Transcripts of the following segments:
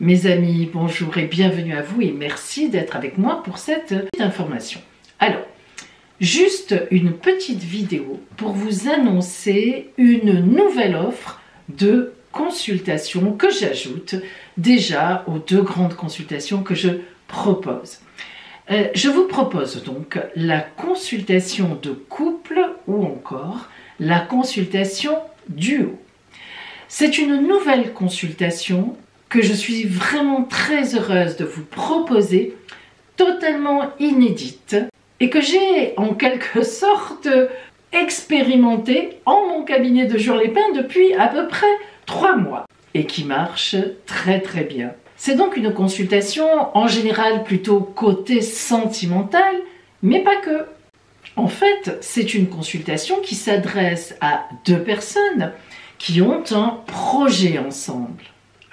Mes amis, bonjour et bienvenue à vous et merci d'être avec moi pour cette petite information. Alors, juste une petite vidéo pour vous annoncer une nouvelle offre de consultation que j'ajoute déjà aux 2 grandes consultations que je propose. Je vous propose donc la consultation de couple ou encore la consultation duo. C'est une nouvelle consultation que je suis vraiment très heureuse de vous proposer, totalement inédite, et que j'ai en quelque sorte expérimentée en mon cabinet de Jours-les-Pins depuis à peu près 3 mois, et qui marche très très bien. C'est donc une consultation en général plutôt côté sentimental, mais pas que. En fait, c'est une consultation qui s'adresse à 2 personnes qui ont un projet ensemble.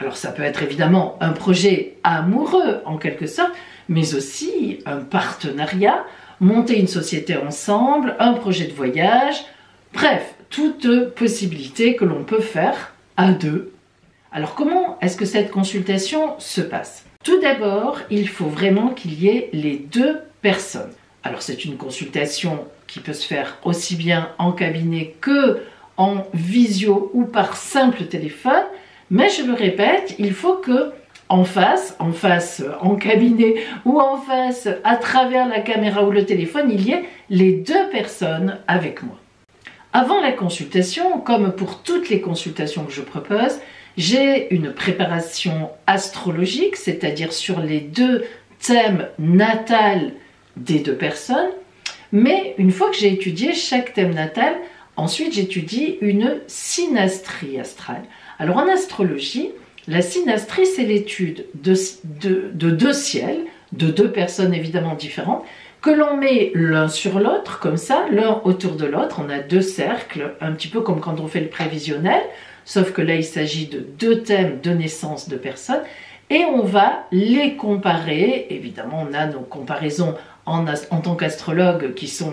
Alors ça peut être évidemment un projet amoureux en quelque sorte, mais aussi un partenariat, monter une société ensemble, un projet de voyage, bref, toute possibilité que l'on peut faire à 2. Alors comment est-ce que cette consultation se passe? Tout d'abord, il faut vraiment qu'il y ait les 2 personnes. Alors c'est une consultation qui peut se faire aussi bien en cabinet que en visio ou par simple téléphone, mais je le répète, il faut que en face en cabinet ou en face à travers la caméra ou le téléphone, il y ait les 2 personnes avec moi. Avant la consultation, comme pour toutes les consultations que je propose, j'ai une préparation astrologique, c'est-à-dire sur les 2 thèmes natals des 2 personnes, mais une fois que j'ai étudié chaque thème natal, ensuite j'étudie une synastrie astrale. Alors en astrologie, la synastrie, c'est l'étude de 2 ciels, de 2 personnes évidemment différentes, que l'on met l'un sur l'autre, comme ça, l'un autour de l'autre. On a 2 cercles, un petit peu comme quand on fait le prévisionnel, sauf que là il s'agit de 2 thèmes de naissance de personnes, et on va les comparer. Évidemment, on a nos comparaisons en tant qu'astrologue qui sont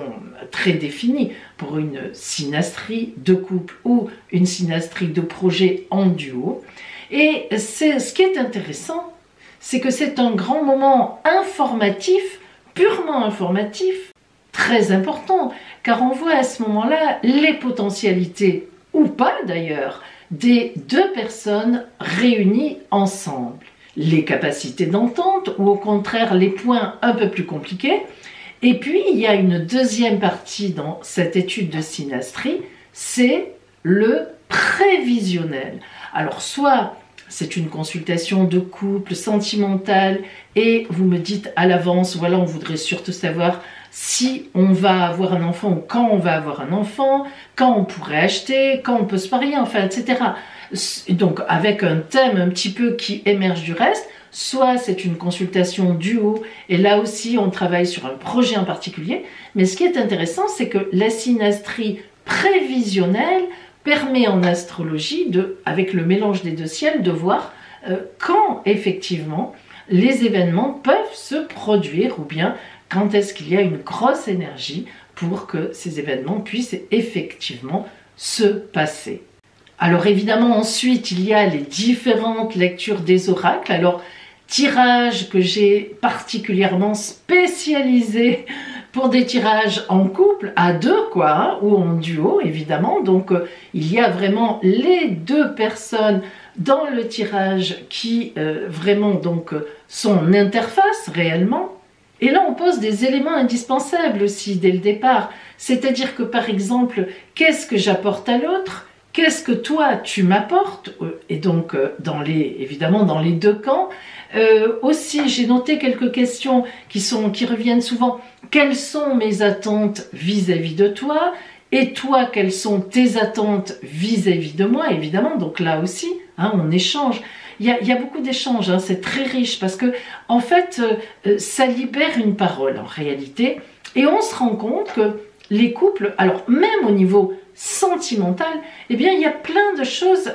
très définies pour une synastrie de couple ou une synastrie de projet en duo. Et ce qui est intéressant, c'est que c'est un grand moment informatif, purement informatif, très important, car on voit à ce moment-là les potentialités, ou pas d'ailleurs, des 2 personnes réunies ensemble. Les capacités d'entente ou au contraire les points un peu plus compliqués. Et puis il y a une deuxième partie dans cette étude de synastrie, c'est le prévisionnel. Alors soit c'est une consultation de couple sentimentale et vous me dites à l'avance, voilà, on voudrait surtout savoir si on va avoir un enfant ou quand on va avoir un enfant, quand on pourrait acheter, quand on peut se marier, enfin, etc. Donc avec un thème un petit peu qui émerge du reste, soit c'est une consultation duo et là aussi on travaille sur un projet en particulier, mais ce qui est intéressant c'est que la synastrie prévisionnelle permet en astrologie, avec le mélange des 2 ciels, de voir quand effectivement les événements peuvent se produire ou bien quand est-ce qu'il y a une grosse énergie pour que ces événements puissent effectivement se passer. Alors évidemment ensuite il y a les différentes lectures des oracles, alors tirage que j'ai particulièrement spécialisé pour des tirages en couple, à 2 quoi, hein, ou en duo évidemment, donc il y a vraiment les 2 personnes dans le tirage qui vraiment donc sont en interface réellement. Et là on pose des éléments indispensables aussi dès le départ, c'est-à-dire que par exemple, qu'est-ce que j'apporte à l'autre? Qu'est-ce que toi tu m'apportes? Et donc évidemment dans les 2 camps. Aussi j'ai noté quelques questions qui reviennent souvent. Quelles sont mes attentes vis-à-vis de toi? Et toi, quelles sont tes attentes vis-à-vis de moi? Évidemment, donc là aussi, hein, on échange. Il y a beaucoup d'échanges, hein, c'est très riche parce que en fait, ça libère une parole en réalité. Et on se rend compte que les couples, alors même au niveau sentimental, eh bien il y a plein de choses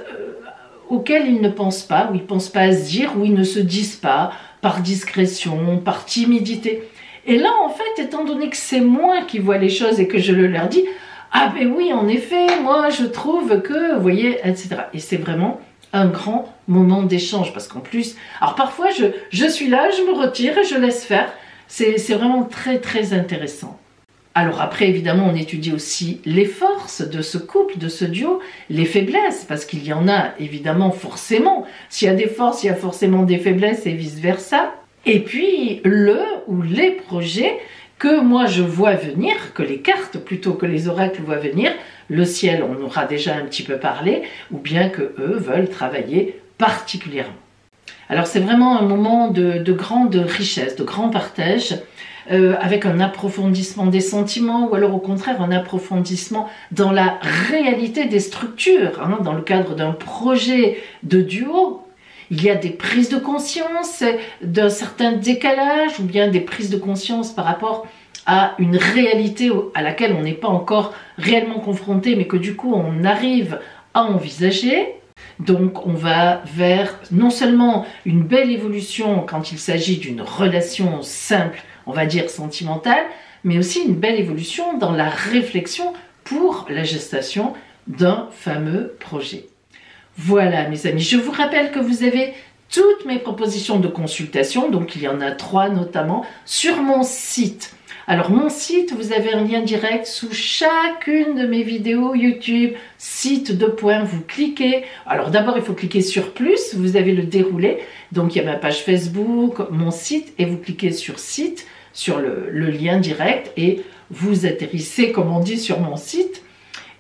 auxquelles ils ne pensent pas, ou ils ne pensent pas à se dire, ou ils ne se disent pas, par discrétion, par timidité. Et là, en fait, étant donné que c'est moi qui vois les choses et que je le leur dis, ah ben oui, en effet, moi je trouve que, vous voyez, etc. Et c'est vraiment un grand moment d'échange. Parce qu'en plus, alors parfois je suis là, je me retire et je laisse faire. C'est vraiment très très intéressant. Alors après, évidemment, on étudie aussi les forces de ce couple, de ce duo, les faiblesses, parce qu'il y en a évidemment forcément. S'il y a des forces, il y a forcément des faiblesses et vice-versa. Et puis, le ou les projets que moi je vois venir, que les cartes plutôt que les oracles voient venir, le ciel, on aura déjà un petit peu parlé, ou bien que eux veulent travailler particulièrement. Alors c'est vraiment un moment de grande richesse, de grand partage, avec un approfondissement des sentiments ou alors au contraire un approfondissement dans la réalité des structures, hein, dans le cadre d'un projet de duo. Il y a des prises de conscience d'un certain décalage ou bien des prises de conscience par rapport à une réalité à laquelle on n'est pas encore réellement confronté mais que du coup on arrive à envisager. Donc on va vers non seulement une belle évolution quand il s'agit d'une relation simple, on va dire sentimentale, mais aussi une belle évolution dans la réflexion pour la gestation d'un fameux projet. Voilà mes amis, je vous rappelle que vous avez toutes mes propositions de consultation, donc il y en a 3 notamment, sur mon site. Alors mon site, vous avez un lien direct sous chacune de mes vidéos YouTube, site de points, vous cliquez. Alors d'abord il faut cliquer sur plus, vous avez le déroulé, donc il y a ma page Facebook, mon site, et vous cliquez sur site, sur le lien direct, et vous atterrissez comme on dit sur mon site.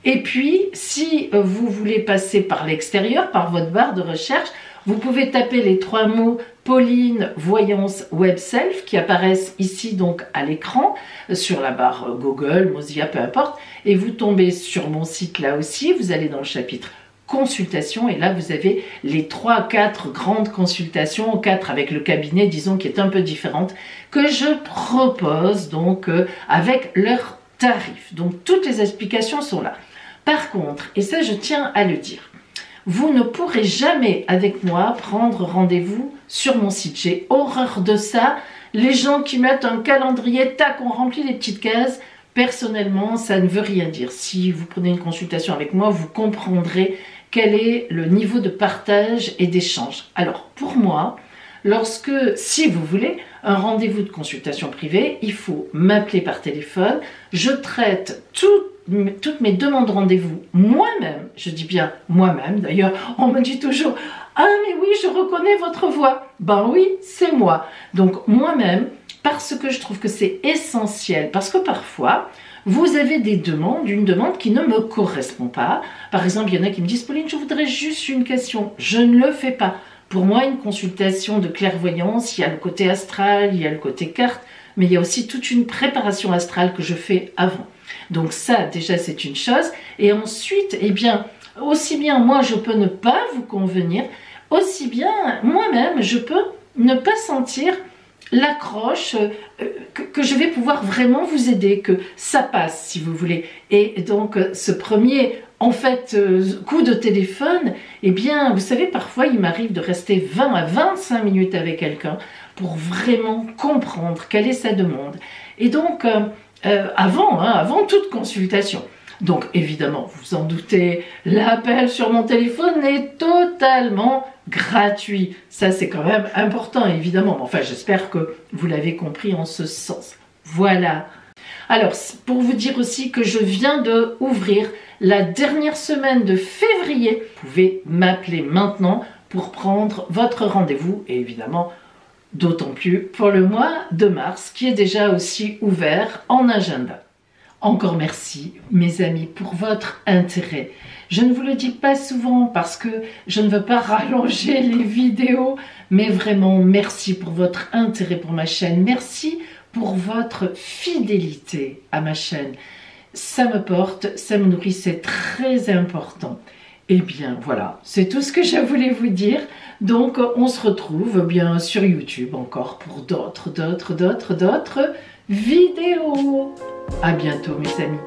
Et puis si vous voulez passer par l'extérieur, par votre barre de recherche, vous pouvez taper les 3 mots Pauline Voyance Web Self qui apparaissent ici donc à l'écran sur la barre Google, Mozilla, peu importe, et vous tombez sur mon site là aussi, vous allez dans le chapitre consultation et là vous avez les 3-4 grandes consultations, 4 avec le cabinet disons qui est un peu différente, que je propose donc avec leurs tarifs. Donc toutes les explications sont là. Par contre, et ça je tiens à le dire, vous ne pourrez jamais avec moi prendre rendez-vous sur mon site. J'ai horreur de ça. Les gens qui mettent un calendrier, tac, on remplit les petites cases. Personnellement, ça ne veut rien dire. Si vous prenez une consultation avec moi, vous comprendrez quel est le niveau de partage et d'échange. Alors, pour moi, si vous voulez, un rendez-vous de consultation privée, il faut m'appeler par téléphone. Je traite toutes mes demandes de rendez-vous moi-même, je dis bien moi-même, d'ailleurs on me dit toujours « Ah mais oui, je reconnais votre voix ». Ben oui, c'est moi. Donc moi-même, parce que je trouve que c'est essentiel, parce que parfois, vous avez une demande qui ne me correspond pas. Par exemple, il y en a qui me disent « Pauline, je voudrais juste une question ». Je ne le fais pas. Pour moi, une consultation de clairvoyance, il y a le côté astral, il y a le côté carte, mais il y a aussi toute une préparation astrale que je fais avant. Donc ça, déjà, c'est une chose. Et ensuite, eh bien, aussi bien moi, je peux ne pas vous convenir, aussi bien moi-même, je peux ne pas sentir l'accroche, que je vais pouvoir vraiment vous aider, que ça passe, si vous voulez. Et donc, ce premier, en fait, coup de téléphone, eh bien, vous savez, parfois, il m'arrive de rester 20 à 25 minutes avec quelqu'un pour vraiment comprendre quelle est sa demande. Et donc, avant toute consultation. Donc évidemment, vous vous en doutez, l'appel sur mon téléphone est totalement gratuit. Ça c'est quand même important évidemment. Enfin j'espère que vous l'avez compris en ce sens. Voilà. Alors pour vous dire aussi que je viens de ouvrir la dernière semaine de février. Vous pouvez m'appeler maintenant pour prendre votre rendez-vous et évidemment d'autant plus pour le mois de mars qui est déjà aussi ouvert en agenda. Encore merci mes amis pour votre intérêt. Je ne vous le dis pas souvent parce que je ne veux pas rallonger les vidéos, mais vraiment merci pour votre intérêt pour ma chaîne. Merci pour votre fidélité à ma chaîne. Ça me porte, ça me nourrit, c'est très important. Eh bien voilà, c'est tout ce que je voulais vous dire. Donc on se retrouve bien sur YouTube encore pour d'autres vidéos. À bientôt mes amis.